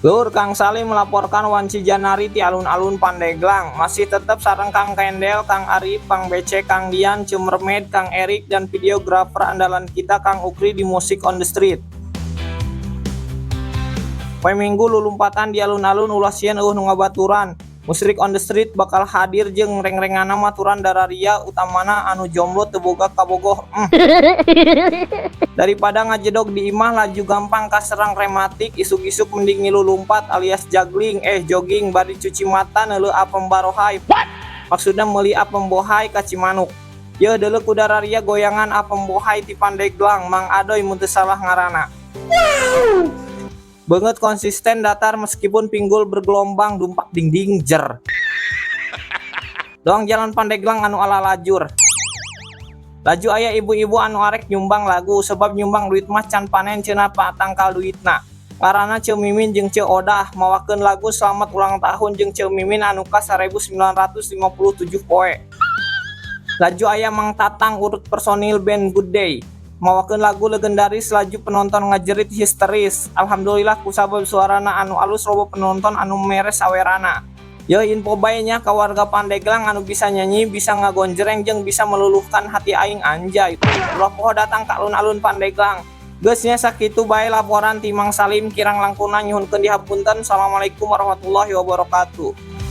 Lur Kang Salim melaporkan Wanci Janari ti alun-alun Pandeglang. Masih tetap sareng Kang Kendel, Kang Arif, Kang BC, Kang Dian, Cumermed, Kang Erik, dan videografer andalan kita Kang Ukri di Musik on the Street. Poe Minggu lulumpatan di alun-alun ulah sieun nu ngabaturan. Musik on the Street bakal hadir jeung reng-rengana maturan dararia utamana anu jomblo teu boga kabogoh. Daripada ngajedog di imah laju gampang kaserang rematik, isuk-isuk mending ngilu lumpat alias juggling jogging bari cuci mata neuleuh apem barohai. Maksudna meuli apem bohai ka Cimanuk. Ye deuleu ku dararia goyangan apem bohai ti Pandeglang, Mang Adoy mun teu salah ngaranna. Banget konsisten datar meskipun pinggul bergelombang dumpak dingding jer. Doang jalan Pandeglang anu ala lajur. Laju aya ibu-ibu anu arek nyumbang lagu sebab nyumbang duit mah can panen cenah patangkal duitna. Karana Ceu Mimin jeung Ceu Odah mawakeun lagu selamat ulang tahun jeung Ceu Mimin anu ka 1957 poe. Laju aya Mang Tatang urut personil band Good Day mawakeun lagu legendaris laju penonton ngajerit histeris. Alhamdulillah kusabab suarana anu alus loba penonton anu meres sawerana. Yo info bae nya ka warga Pandeglang anu bisa nyanyi, bisa ngagonjreng jeung bisa meluluhkan hati aing anjay. Ulah poho datang ka alun-alun Pandeglang. Geus nya sakitu bae laporan ti Mang Salim kirang langkuna nyuhunkeun dihapunten. Assalamualaikum warahmatullahi wabarakatuh.